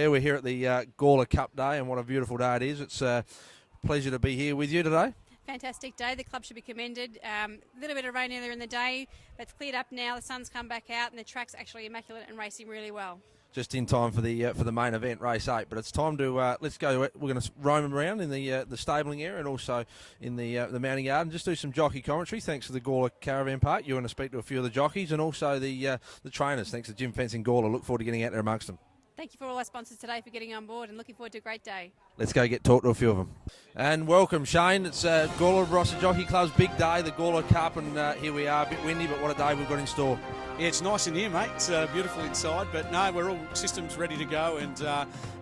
Yeah, we're here at the Gawler Cup Day, and what a beautiful day it is. It's a pleasure to be here with you today. Fantastic day. The club should be commended. A little bit of rain earlier in the day, but it's cleared up now. The sun's come back out, and the track's actually immaculate and racing really well. Just in time for the main event, race 8. But it's time to let's go. We're going to roam around in the stabling area and also in the mounting yard and just do some jockey commentary. Thanks to the Gawler Caravan Park. You're going to speak to a few of the jockeys and also the trainers. Thanks to Jim Fencing Gawler. Look forward to getting out there amongst them. Thank you for all our sponsors today for getting on board and looking forward to a great day. Let's go talk to a few of them. And welcome, Shane. It's Gawler Barossa Jockey Club's big day, the Gawler Cup, and here we are, a bit windy, but what a day we've got in store. Yeah, it's nice in here, mate. It's beautiful inside, but no, we're all systems ready to go, and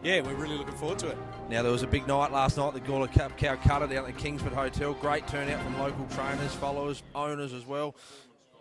yeah, we're really looking forward to it. Now, there was a big night last night at the Gawler Cup Calcutta down at the Kingsford Hotel. Great turnout from local trainers, followers, owners as well.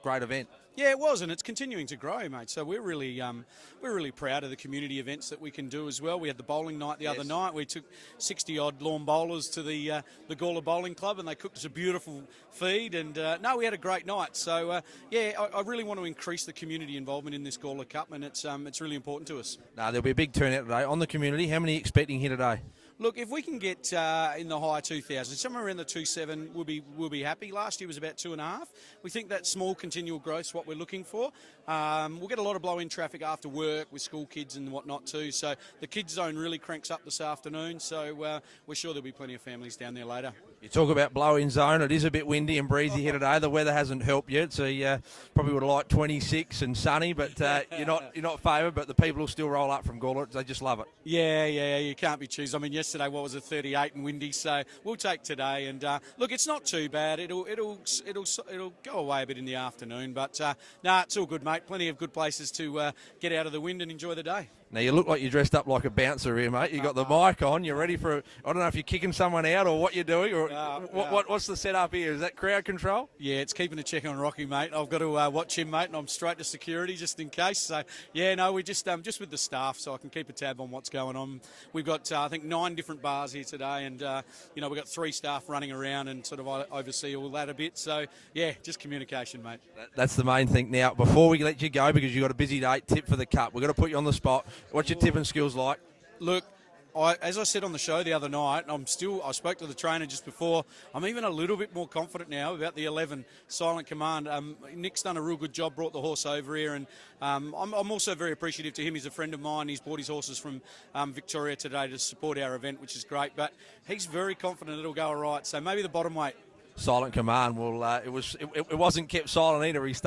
Great event. Yeah, it was, and it's continuing to grow, mate. So we're really proud of the community events that we can do as well. We had the bowling night the other night. We took 60-odd lawn bowlers to the Gawler Bowling Club, and they cooked us a beautiful feed. And no, we had a great night. So yeah, I really want to increase the community involvement in this Gawler Cup, and it's really important to us. Now, there'll be a big turnout today on the community. How many are you expecting here today? Look, if we can get in the high 2,000s, somewhere around the 2.7, we'll be happy. Last year was about 2.5. We think that small continual growth is what we're looking for. We'll get a lot of blow-in traffic after work with school kids and whatnot too. So the kids zone really cranks up this afternoon. So we're sure there'll be plenty of families down there later. You talk about blow-in zone. It is a bit windy and breezy here today. The weather hasn't helped yet, so you probably would have liked 26 and sunny, but you're not favoured. But the people will still roll up from Gawler. They just love it. Yeah, you can't be choosers. I mean, yesterday what was it, 38 and windy. So we'll take today. And look, it's not too bad. It'll go away a bit in the afternoon, but nah, it's all good, mate. Plenty of good places to get out of the wind and enjoy the day. Now, you look like you're dressed up like a bouncer here, mate. You got the mic on. You're ready for, I don't know if you're kicking someone out or what you're doing. Or what's the setup here? Is that crowd control? Yeah, it's keeping a check on Rocky, mate. I've got to watch him, mate, and I'm straight to security just in case. So, yeah, no, we're just with the staff so I can keep a tab on what's going on. We've got, I think, 9 different bars here today, and, we've got 3 staff running around and sort of oversee all that a bit. So, yeah, just communication, mate. That's the main thing. Now, before we let you go, because you've got a busy day, tip for the Cup. We've got to put you on the spot. What's your tipping skills like? Look, as I said on the show the other night, I spoke to the trainer just before, I'm even a little bit more confident now about the 11 Silent Command. Nick's done a real good job, brought the horse over here, and I'm also very appreciative to him. He's a friend of mine. He's brought his horses from Victoria today to support our event, which is great, but he's very confident it'll go all right, so maybe the bottom weight. Silent Command. Well, it wasn't kept silent either. He's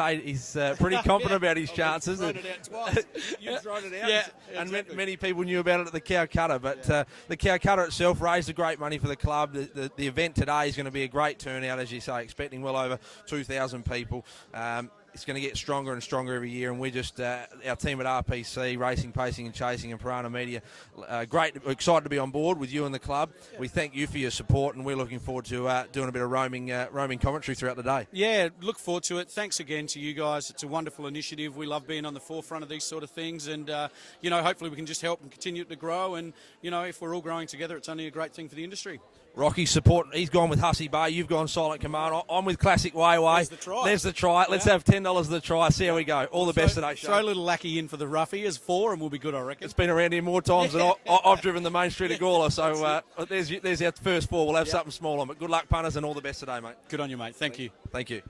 pretty confident about his chances. You've thrown it out twice. You've thrown it out. Yeah, and exactly. many people knew about it at the Calcutta, but the Calcutta itself raised a great money for the club. The event today is going to be a great turnout, as you say, expecting well over 2,000 people. It's going to get stronger and stronger every year, and we're just, our team at RPC, Racing, Pacing and Chasing and Piranha Media, excited to be on board with you and the club. We thank you for your support, and we're looking forward to doing a bit of roaming commentary throughout the day. Yeah, look forward to it. Thanks again to you guys. It's a wonderful initiative. We love being on the forefront of these sort of things, and, hopefully we can just help and continue to grow, and, if we're all growing together, it's only a great thing for the industry. Rocky's support. He's gone with Hussey Bay. You've gone Silent Command. I'm with Classic Wayway. There's the try. Let's have $10 of the try. See how we go. All the best today, Throw a little lackey in for the roughie as 4 and we'll be good, I reckon. It's been around here more times than I've driven the main street of Gawler. So there's our first 4. We'll have something small on. But good luck, punters, and all the best today, mate. Good on you, mate. Thank you. Thank you.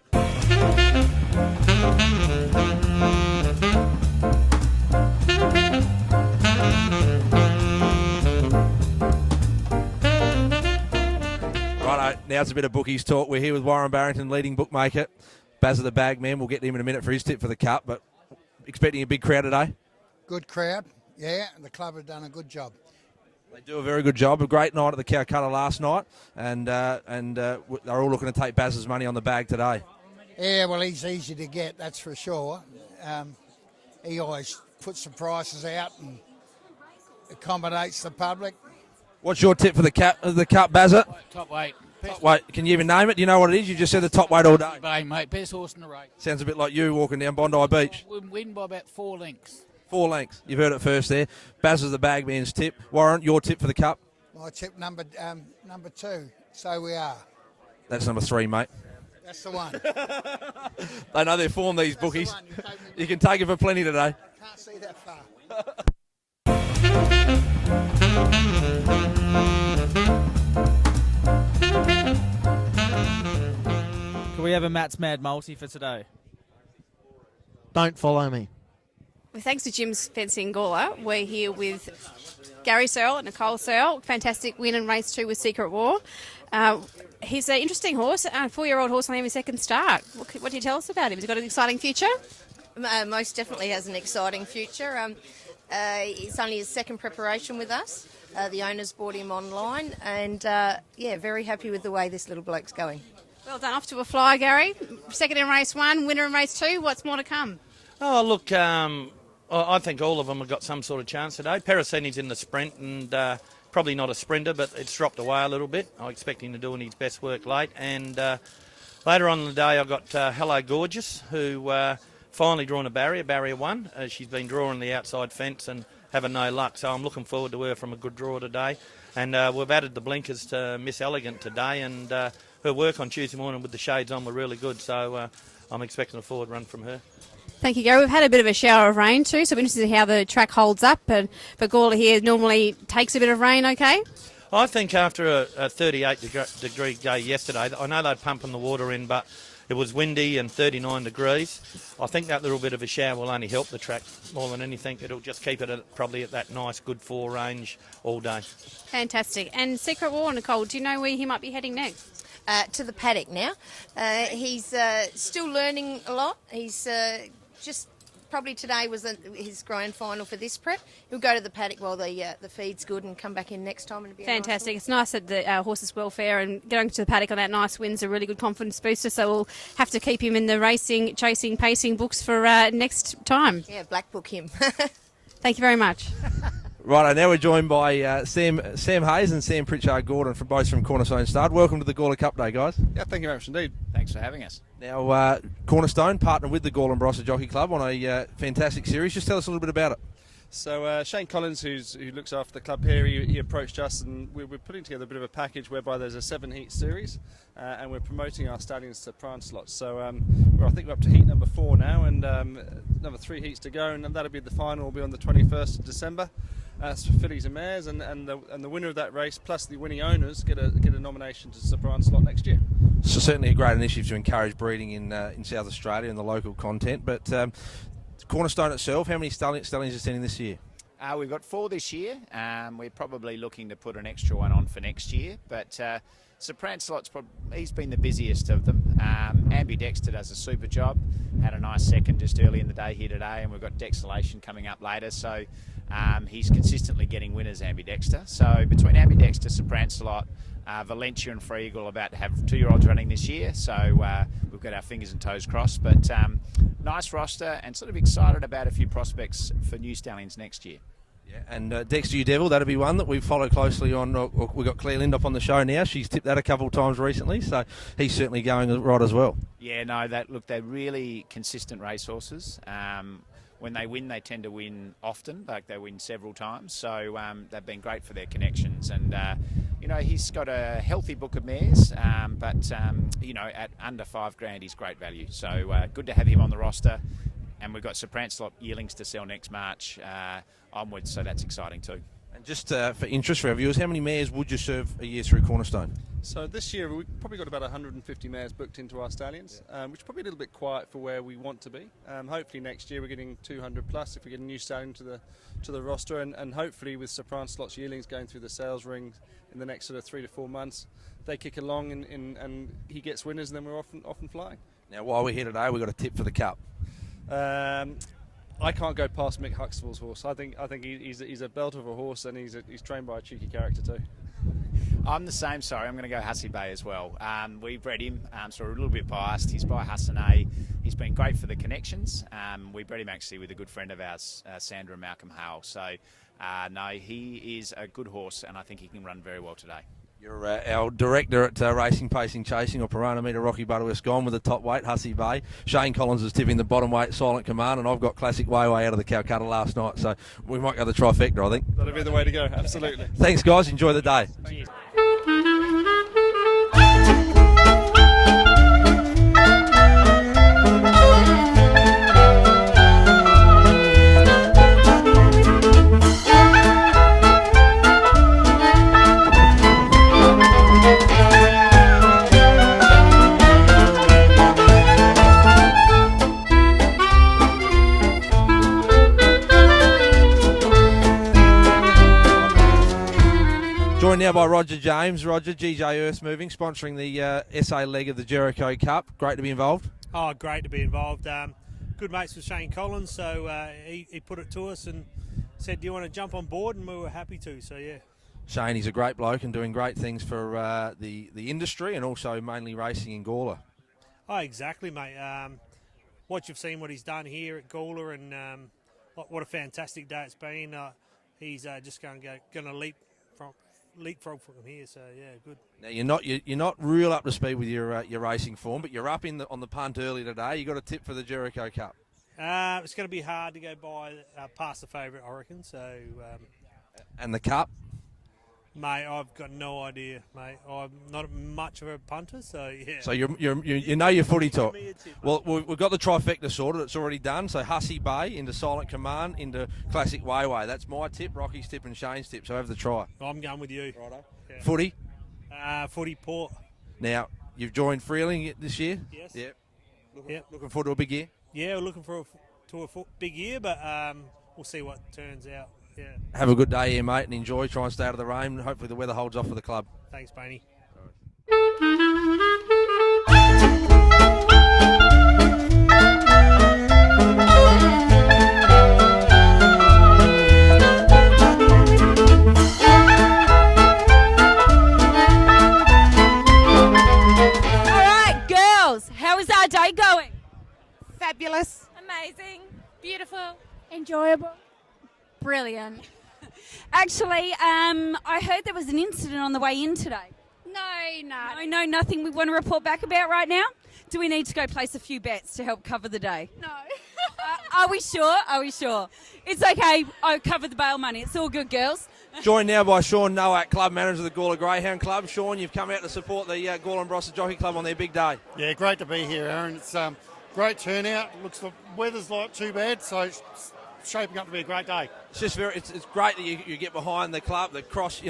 Righto, now it's a bit of bookies talk. We're here with Warren Barrington, leading bookmaker. Baz of the Bag Man. We'll get him in a minute for his tip for the Cup, but expecting a big crowd today? Good crowd, yeah. The club have done a good job. They do a very good job. A great night at the Calcutta last night, and they're all looking to take Baz's money on the bag today. Yeah, well, he's easy to get, that's for sure. He always puts the prices out and accommodates the public. What's your tip for the Cup, Bazza? Top weight. Top weight. Can you even name it? Do you know what it is? You just said the top weight all day. Bay, mate. Best horse in the race. Sounds a bit like you walking down Bondi Beach. We'll win by about 4 lengths. 4 lengths. You've heard it first there. Baz is the Bagman's tip. Warren, your tip for the Cup? My tip number 2. So we are. That's number 3, mate. That's the one. They know their form, these bookies. You can take it for plenty today. Can't see that far. we have a Matt's Mad Multi for today? Don't follow me. Well, thanks to Jim's Fencing Gawler, we're here with Gary Searle and Nicole Searle. Fantastic win in race 2 with Secret War. He's an interesting horse, a 4-year-old horse on his second start. What do you tell us about him? Has he got an exciting future? Most definitely has an exciting future. It's only his second preparation with us. The owners bought him online and, very happy with the way this little bloke's going. Well done, off to a fly, Gary. Second in race 1, winner in race 2. What's more to come? Oh, look, I think all of them have got some sort of chance today. Parasini's in the sprint and probably not a sprinter, but it's dropped away a little bit. I expect him to do his best work late. And later on in the day, I've got Hello Gorgeous, who finally drawn a barrier 1. She's been drawing the outside fence and having no luck, so I'm looking forward to her from a good draw today. And we've added the blinkers to Miss Elegant today, and her work on Tuesday morning with the shades on were really good, so I'm expecting a forward run from her. Thank you, Gary. We've had a bit of a shower of rain too, so we're interested to see how the track holds up. But Gawler here normally takes a bit of rain, okay? I think after a 38-degree day yesterday, I know they're pumping the water in, but it was windy and 39 degrees. I think that little bit of a shower will only help the track more than anything. It'll just keep it probably at that nice, good 4 range all day. Fantastic. And Secret War, Nicole, do you know where he might be heading next? To the paddock now. He's still learning a lot. He's just probably today was his grand final for this prep. He'll go to the paddock while the feed's good and come back in next time. And be Fantastic. It's nice that the horse's welfare and going to the paddock on that nice win's a really good confidence booster, so we'll have to keep him in the racing, chasing, pacing books for next time. Yeah, black book him. Thank you very much. Right, now we're joined by Sam Hayes and Sam Pritchard-Gordon, both from Cornerstone Stud. Welcome to the Gawler Cup Day, guys. Yeah, thank you very much indeed. Thanks for having us. Now, Cornerstone partnered with the Gawler and Barossa Jockey Club on a fantastic series. Just tell us a little bit about it. So Shane Collins, who looks after the club here, he approached us, and we're putting together a bit of a package whereby there's a 7-heat series, and we're promoting our stallions to prime slots. So I think we're up to heat number 4 now, and another 3 heats to go, and that'll be the final. Will be on the 21st of December. It's for fillies and mares, and the winner of that race, plus the winning owners, get a nomination to the prime slot next year. So certainly a great initiative to encourage breeding in South Australia and the local content. But Cornerstone itself, how many stallions are sending this year? We've got 4 this year. We're probably looking to put an extra one on for next year. But Sir Prancelot's he's been the busiest of them. Ambidexter does a super job. Had a nice second just early in the day here today, and we've got Dexalation coming up later. So he's consistently getting winners, Ambidexter. So between Ambidexter, Sir Prancelot, Valencia and Free Eagle about to have 2-year-olds running this year, so we've got our fingers and toes crossed. But nice roster, and sort of excited about a few prospects for new stallions next year. Yeah, and Dexter You Devil, that'll be one that we follow closely on. We've got Claire Lindop on the show now. She's tipped that a couple of times recently, so he's certainly going right as well. Yeah, no, they're really consistent racehorses. When they win, they tend to win often, like they win several times. So they've been great for their connections. And, he's got a healthy book of mares, but at under $5,000, he's great value. So good to have him on the roster. And we've got Sir Prancelot yearlings to sell next March onwards, so that's exciting too. And just for interest for our viewers, how many mares would you serve a year through Cornerstone? So this year we've probably got about 150 mares booked into our stallions, which is probably a little bit quiet for where we want to be. Hopefully next year we're getting 200 plus if we get a new stallion to the roster, and hopefully with Sir Prancelot's yearlings going through the sales ring in the next sort of 3 to 4 months, they kick along and he gets winners, and then we're often flying. Now, while we're here today, we've got a tip for the Cup. I can't go past Mick Huxtable's horse. I think he's a belt of a horse, and he's trained by a cheeky character too. I'm the same, sorry. I'm going to go Hussey Bay as well. We bred him, so we're a little bit biased. He's by Hassanay. He's been great for the connections. We bred him actually with a good friend of ours, Sandra and Malcolm Howell. So, no, he is a good horse, and I think he can run very well today. You're our director at Racing, Pacing, Chasing, or Piranha Meter, Rocky Butterworth's gone with the top weight, Hussey Bay. Shane Collins is tipping the bottom weight, Silent Command, and I've got Classic Way out of the Calcutta last night, so we might go the trifecta, I think. That'll be the way to go, absolutely. Thanks, guys. Enjoy the day. Cheers. Joined now by Roger James. Roger, GJ Earth Moving, sponsoring the SA leg of the Jericho Cup. Great to be involved. Oh, great to be involved. Good mates with Shane Collins, so he put it to us and said, do you want to jump on board? And we were happy to, so yeah. Shane, he's a great bloke and doing great things for the industry and also mainly racing in Gawler. Oh, exactly, mate. What you've seen, what he's done here at Gawler, and what a fantastic day it's been. He's just going to leapfrog from here. So yeah, good. Now you're not real up to speed with your racing form, but you're up on the punt early today. You got a tip for the Jericho Cup? It's going to be hard to go by past the favourite, I reckon. So. And the Cup? Mate, I've got no idea, mate. I'm not much of a punter, so yeah. So you know your footy talk. Well, we've got the trifecta sorted. It's already done. So Hussey Bay into Silent Command into Classic Wayway. That's my tip, Rocky's tip, and Shane's tip. So have the try. I'm going with you. Righto. Yeah. Footy? Footy Port. Now you've joined Freeling this year. Yes. Yep. Looking forward to a big year. Yeah, we're looking for a big year, but we'll see what turns out. Yeah. Have a good day here, mate, and enjoy. Try and stay out of the rain. Hopefully the weather holds off for the club. Thanks, Bainey. All right, girls, how is our day going? Fabulous. Amazing. Beautiful. Enjoyable. Brilliant. Actually, I heard there was an incident on the way in today. No, nothing we want to report back about right now? Do we need to go place a few bets to help cover the day? No. Are we sure? It's okay. I'll cover the bail money. It's all good, girls. Joined now by Sean Nowak, club manager of the Gawler Greyhound Club. Sean, you've come out to support the Gawler and Barossa Jockey Club on their big day. Yeah, great to be here, Aaron. It's great turnout. Looks the weather's not too bad, so it's shaping up to be a great day. It's just it's great that you get behind the club, the cross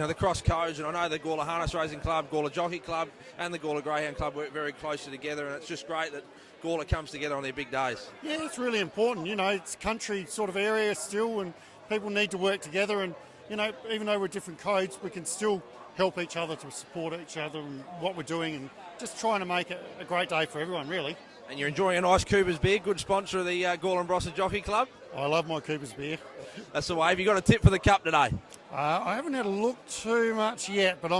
codes, and I know the Gawler Harness Racing Club, Gawler Jockey Club, and the Gawler Greyhound Club work very closely together, and it's just great that Gawler comes together on their big days. Yeah, it's really important. It's a country sort of area still, and people need to work together. And even though we're different codes, we can still help each other to support each other and what we're doing, and just trying to make it a great day for everyone, really. And you're enjoying a nice Cooper's beer, good sponsor of the Gawler and Barossa Jockey Club. I love my Cooper's beer. That's the way. Have you got a tip for the Cup today? I haven't had a look too much yet, but I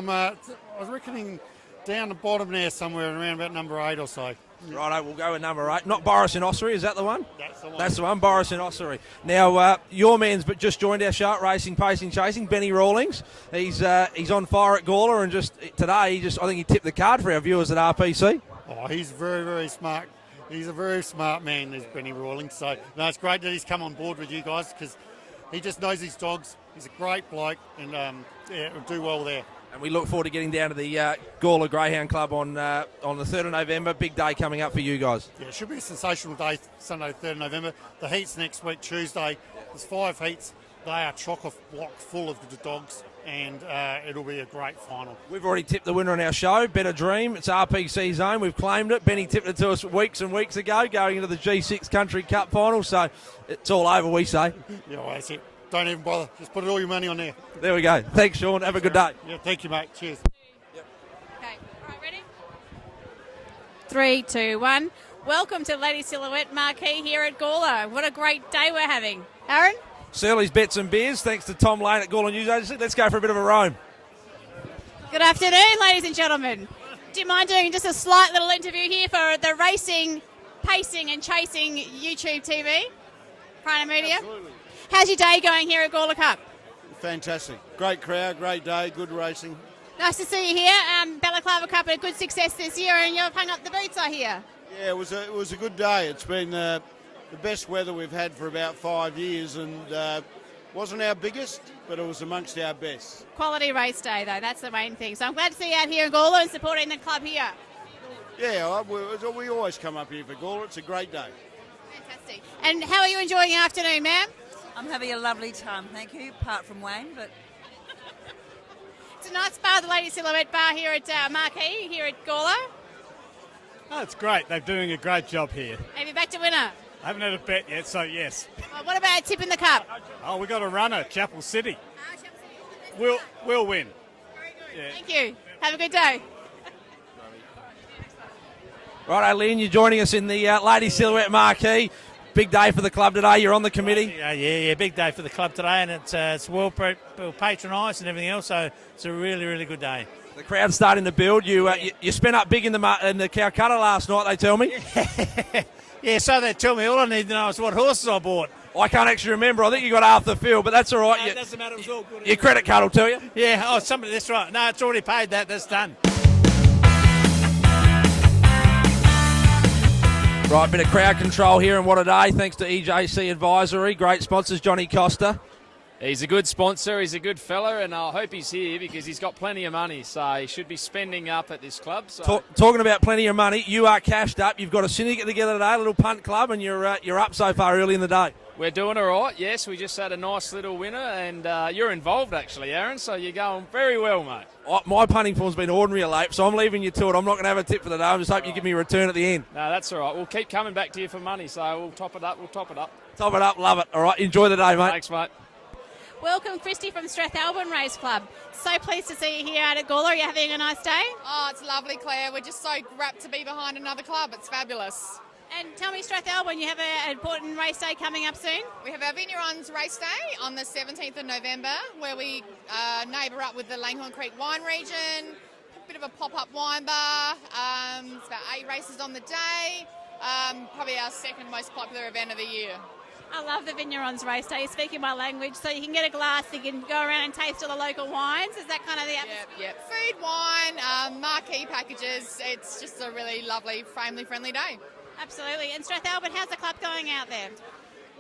was reckoning down the bottom there somewhere around about number 8 or so. Righto, we'll go with number 8. Not Boris in Ossory, is that the one? That's the one. That's the one, Boris in Ossory. Now, your man's but just joined our shark racing, pacing, chasing, Benny Rawlings. He's on fire at Gawler, and just today, I think he tipped the card for our viewers at RPC. Oh, he's very, very smart. He's a very smart man, this Benny Rawlings. So, no, it's great that he's come on board with you guys because he just knows his dogs. He's a great bloke, and he'll do well there. And we look forward to getting down to the Gawler Greyhound Club on the 3rd of November. Big day coming up for you guys. Yeah, it should be a sensational day, Sunday, 3rd of November. The heats next week, Tuesday. There's 5 heats. They are chock-a-block full of the dogs, and it'll be a great final. We've already tipped the winner on our show, Better Dream. It's RPC zone. We've claimed it. Benny tipped it to us weeks and weeks ago, going into the G6 Country Cup final. So it's all over, we say. Yeah, well, that's it. Don't even bother. Just put all your money on there. There we go. Thanks, Sean. Have a good day. Yeah, thank you, mate. Cheers. Okay, all right, ready? 3, 2, 1. Welcome to Lady Silhouette Marquee here at Gawler. What a great day we're having. Aaron? Surly's Bets and Beers, thanks to Tom Lane at Gawler News Agency. Let's go for a bit of a roam. Good afternoon, ladies and gentlemen. Do you mind doing just a slight little interview here for the Racing, Pacing and Chasing YouTube TV? Piranha Media? Absolutely. How's your day going here at Gawler Cup? Fantastic. Great crowd, great day, good racing. Nice to see you here. Balaclava Cup a good success this year, and you've hung up the boots, I hear. Yeah, it was a good day. It's been the best weather we've had for about 5 years, and wasn't our biggest, but it was amongst our best. Quality race day, though. That's the main thing. So I'm glad to see you out here in Gawler and supporting the club here. Yeah, we always come up here for Gawler. It's a great day. Fantastic. And how are you enjoying your afternoon, ma'am? I'm having a lovely time, thank you, apart from Wayne, but... It's a nice bar, the Lady Silhouette Bar here at Marquee, here at Gawler. Oh, it's great. They're doing a great job here. Have you backed a winner? I haven't had a bet yet, so yes. What about a tip in the cup? Oh, we got a runner, Chapel City. We'll win. Very Thank you. Have a good day. Right, Lynn, you're joining us in the Lady Silhouette Marquee. Big day for the club today. You're on the committee. Yeah, big day for the club today, and it's well patronised and everything else. So it's a really, really good day. The crowd's starting to build. You spent up big in the Calcutta last night, they tell me. Yeah, so they tell me. All I need to know is what horses I bought. I can't actually remember. I think you got half the field, but that's all right. It doesn't matter. It was all good. Your credit card will tell you. Yeah. Oh, somebody. That's right. No, it's already paid. That's done. Right, bit of crowd control here, and what a day. Thanks to EJC Advisory. Great sponsors, Johnny Costa. He's a good sponsor, he's a good fella, and I hope he's here because he's got plenty of money, so he should be spending up at this club. So. Talking about plenty of money, you are cashed up. You've got a syndicate together today, a little punt club, and you're up so far early in the day. We're doing all right, yes. We just had a nice little winner, and you're involved actually, Aaron, so you're going very well, mate. My punting form's been ordinary of late, so I'm leaving you to it. I'm not going to have a tip for the day. I just hope you give me a return at the end. No, that's all right. We'll keep coming back to you for money, so we'll top it up. Top it up, love it. All right, enjoy the day, mate. Thanks, mate. Welcome, Christy from Strathalbyn Race Club. So pleased to see you here out at Gawler. Are you having a nice day? Oh, it's lovely, Claire. We're just so rapt to be behind another club. It's fabulous. And tell me, Strathalbyn, you have an important race day coming up soon? We have our Vignerons race day on the 17th of November, where we neighbour up with the Langhorne Creek wine region, a bit of a pop-up wine bar. It's about 8 races on the day. Probably our second most popular event of the year. I love the Vignerons race day. You're speaking my language, so you can get a glass, you can go around and taste all the local wines. Is that kind of the atmosphere? Yep. Food, wine, marquee packages. It's just a really lovely, family-friendly day. Absolutely. And Strathalbyn, how's the club going out there?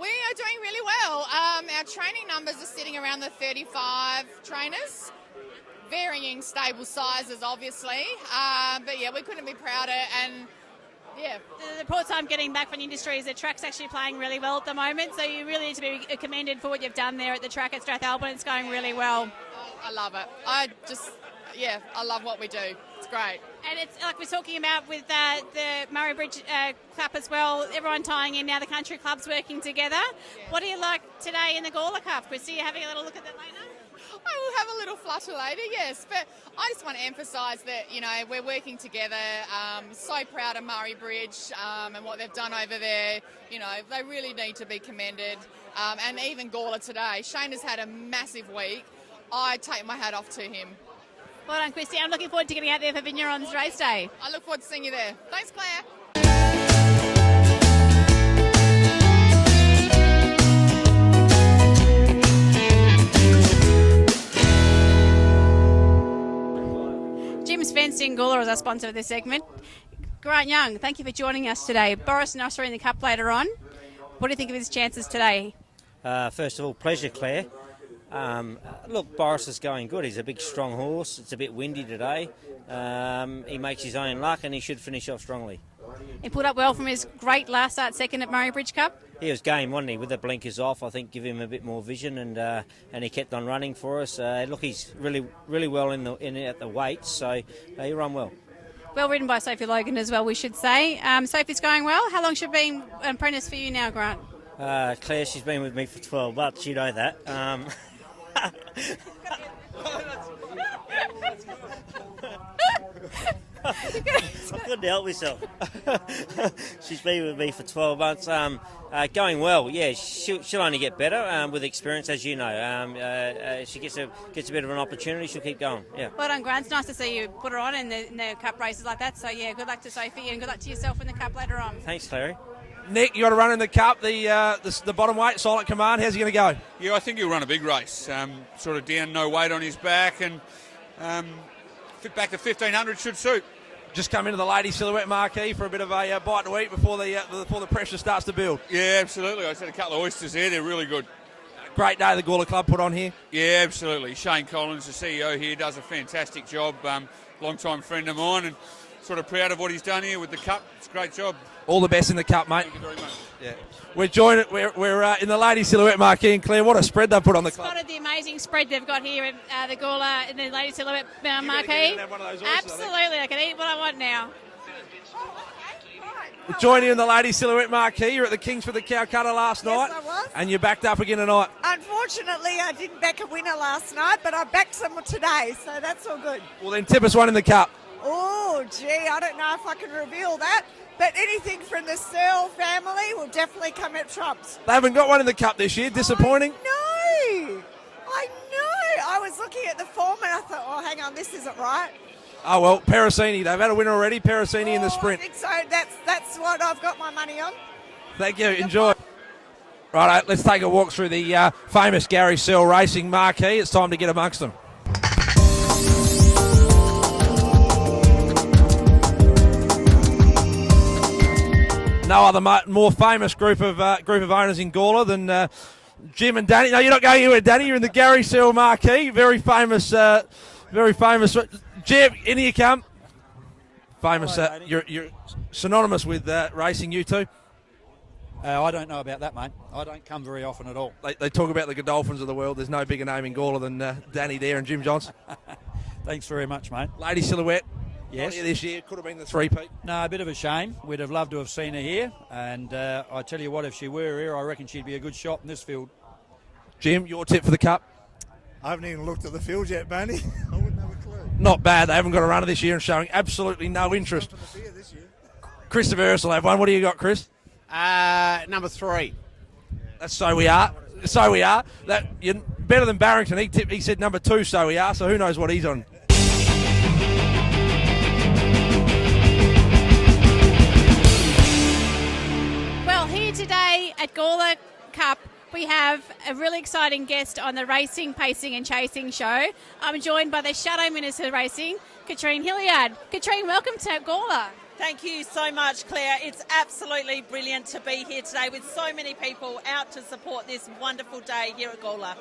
We are doing really well. Our training numbers are sitting around the 35 trainers. Varying stable sizes, obviously. But yeah, we couldn't be prouder. And yeah. The reports I'm getting back from the industry is the track's actually playing really well at the moment, so you really need to be commended for what you've done there at the track at Strathalbyn. It's going really well. I love it. I love what we do. It's great. And it's like we're talking about with the Murray Bridge Cup as well, everyone tying in now, the country clubs working together. Yeah. What do you like today in the Gawler Cup? Chrissy, you having a little look at that later? I will have a little flutter later, yes. But I just want to emphasise that, you know, we're working together. So proud of Murray Bridge and what they've done over there. You know, they really need to be commended. And even Gawler today. Shane has had a massive week. I take my hat off to him. Well done, Christy. I'm looking forward to getting out there for Vignerons race day. I look forward to seeing you there. Thanks, Claire. Jim's Fencing Gawler is our sponsor of this segment. Grant Young, thank you for joining us today. Boris Nosser in the Cup later on. What do you think of his chances today? First of all, pleasure, Claire. Look, Boris is going good. He's a big, strong horse. It's a bit windy today. He makes his own luck and he should finish off strongly. He pulled up well from his great last start second at Murray Bridge Cup. He was game, wasn't he? With the blinkers off, I think give him a bit more vision and he kept on running for us. Look, he's really well in at the weights, so he run well. Well ridden by Sophie Logan as well, we should say. Sophie's going well. How long has she been an apprentice for you now, Grant? Claire, she's been with me for 12 months, you know that. I couldn't help myself. She's been with me for 12 months. Going well, yeah. She'll only get better with experience, as you know. She gets a bit of an opportunity. She'll keep going. Yeah. Well done, Grant. It's nice to see you put her on in the cup races like that. So yeah, good luck to Sophie and good luck to yourself in the cup later on. Thanks, Clary. Nick, you got to run in the cup, the bottom weight, Silent Command. How's he going to go? Yeah, I think he'll run a big race. Sort of down, no weight on his back, and fit back to 1500 should suit. Just come into the Lady Silhouette Marquee for a bit of a bite to eat before the pressure starts to build. Yeah, absolutely. I just had a couple of oysters there. They're really good. Great day the Gawler Club put on here. Yeah, absolutely. Shane Collins, the CEO here, does a fantastic job. Long-time friend of mine, and sort of proud of what he's done here with the cup. It's a great job. All the best in the cup, mate. Thank you very much. Yeah, we're in the Lady Silhouette Marquee, and Claire, what a spread they've put on the club. Spotted the amazing spread they've got here at the Gawler in the Lady Silhouette Marquee. One of those oysters, absolutely, I can eat what I want now. Joining you in the Lady Silhouette Marquee. You're at the Kingsford the Calcutta last night. I was. And you're backed up again tonight. Unfortunately, I didn't back a winner last night, but I backed some today, so that's all good. Well, then tip us one in the cup. Oh, gee, I don't know if I can reveal that, but anything from the Searle family will definitely come at trumps. They haven't got one in the cup this year. Disappointing. No, I know. I was looking at the form and I thought, oh, hang on, this isn't right. Oh, well, Pericini. They've had a winner already. Pericini in the sprint. I think so. That's what I've got my money on. Thank you. Enjoy. Right, let's take a walk through the famous Gary Searle Racing Marquee. It's time to get amongst them. No other more famous group of owners in Gawler than Jim and Danny. No, you're not going anywhere, Danny. You're in the Gary Searle Marquee. Very famous. Jim, in you come. Famous. You're synonymous with racing. You two. I don't know about that, mate. I don't come very often at all. They talk about the Godolphins of the world. There's no bigger name in Gawler than Danny there and Jim Johnson. Thanks very much, mate. Lady Silhouette. Yes. Not here this year. Could have been the three-peat. No, a bit of a shame. We'd have loved to have seen her here. And I tell you what, if she were here, I reckon she'd be a good shot in this field. Jim, your tip for the Cup? I haven't even looked at the field yet, Manny. I wouldn't have a clue. Not bad. They haven't got a runner this year and showing absolutely no interest. Christopher Hurst will have one. What do you got, Chris? Number 3. That's So We Are. So We Are. That you're better than Barrington. He said number 2, So We Are. So who knows what he's on. Well, here today at Gawler Cup, we have a really exciting guest on the Racing, Pacing and Chasing show. I'm joined by the Shadow Minister of Racing, Katrine Hilliard. Katrine, welcome to Gawler. Thank you so much, Claire. It's absolutely brilliant to be here today with so many people out to support this wonderful day here at Gawler.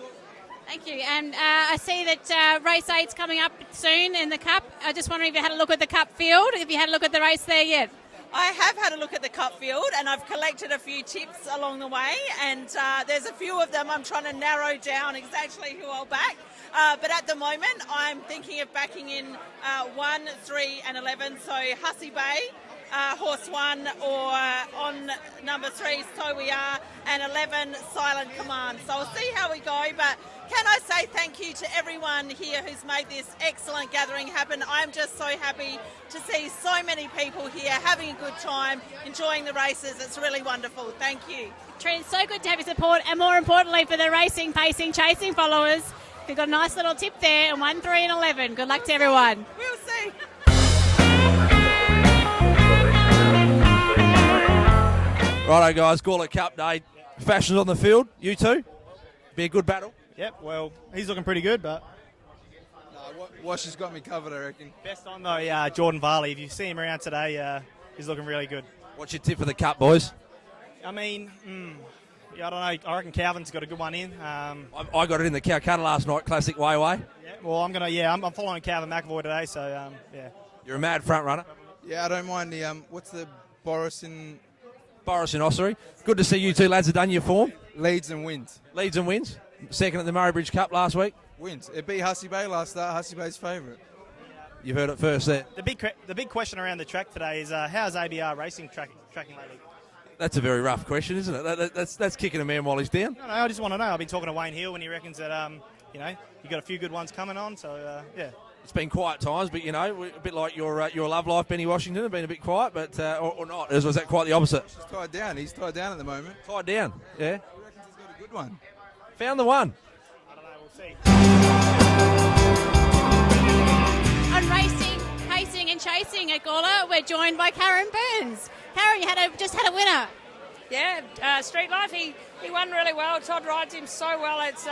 Thank you. And I see that race 8's coming up soon in the Cup. I just wondering if you had a look at the Cup field, if you had a look at the race there yet. I have had a look at the Cup field and I've collected a few tips along the way, and there's a few of them I'm trying to narrow down exactly who I'll back. But at the moment, I'm thinking of backing in 1, 3 and 11. So Hussey Bay, horse 1, or on number 3, So We Are, and 11, Silent Command. So I'll see how we go, but can I say thank you to everyone here who's made this excellent gathering happen. I'm just so happy to see so many people here having a good time, enjoying the races. It's really wonderful. Thank you. Katrine, it's so good to have your support, and more importantly for the Racing, Pacing, Chasing followers. We've got a nice little tip there, and 1, 3 and 11. Good luck to everyone. We'll see. Righto, guys. Gawler Cup Day. Fashions on the field. You two. Be a good battle. Yep, well, he's looking pretty good, but... Wash has got me covered, I reckon. Best on, though, Jordan Varley. If you see him around today, he's looking really good. What's your tip for the Cup, boys? I mean, I don't know. I reckon Calvin's got a good one in. I got it in the Calcutta last night. Classic Way. Yeah, well, I'm following Calvin McAvoy today, so, yeah. You're a mad front runner. Yeah, I don't mind the, what's the Boris in Ossory. Good to see you two lads have done your form. Leads and wins. Leads and wins. Second at the Murray Bridge Cup last week. Wins. It beat Hussey Bay last start. Hussey Bay's favourite. You've heard it first there. The big question around the track today is how's ABR Racing tracking lately? That's a very rough question, isn't it? That's kicking a man while he's down. No, I just want to know. I've been talking to Wayne Hill, and he reckons that you got a few good ones coming on. So yeah. It's been quiet times, but a bit like your love life, Benny Washington, have been a bit quiet, but or not. Was that quite the opposite? He's tied down. He's tied down at the moment. Tied down. Yeah. He reckons he's got a good one. Found the one. I don't know. We'll see. On Racing, Pacing and Chasing at Gawler, we're joined by Karen Burns. Karen, you just had a winner. Yeah, Street Life, he won really well. Todd rides him so well. It's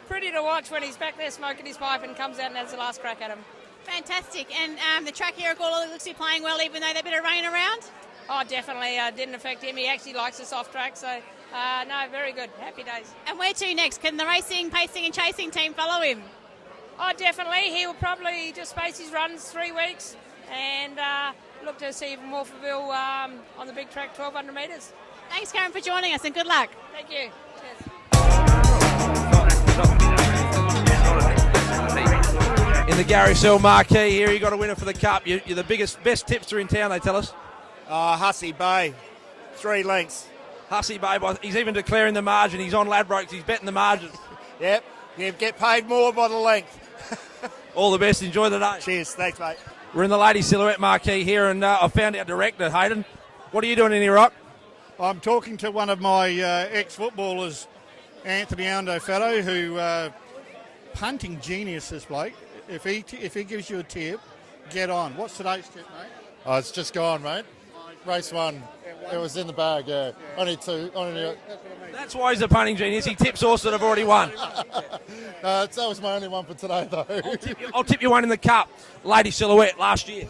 pretty to watch when he's back there smoking his pipe and comes out and has the last crack at him. Fantastic. And the track here at Gawler looks to be playing well, even though there's a bit of rain around? Oh, definitely. Didn't affect him. He actually likes the soft track, so no, very good. Happy days. And where to next? Can the Racing, Pacing and Chasing team follow him? Oh, definitely. He will probably just space his runs 3 weeks and look to see even Morpheville on the big track, 1,200 metres. Thanks, Karen, for joining us, and good luck. Thank you. Cheers. In the Gary Searle Marquee here, you got a winner for the Cup. You're the best tipster in town, they tell us. Hussey Bay, 3 lengths. Hussey Bay, he's even declaring the margin. He's on Ladbrokes. He's betting the margin. Yep, you get paid more by the length. All the best. Enjoy the day. Cheers. Thanks, mate. We're in the Lady Silhouette marquee here, and I found our director, Hayden. What are you doing in here, Rock? I'm talking to one of my ex-footballers, Anthony Fellow, who punting genius, this bloke. If he gives you a tip, get on. What's today's tip, mate? Oh, it's just gone, mate. Race 1. It was in the bag, yeah. Only 2. That's why he's a punting genius. He tips horses that have already won. That was my only one for today, though. I'll tip you one in the cup. Lady Silhouette last year.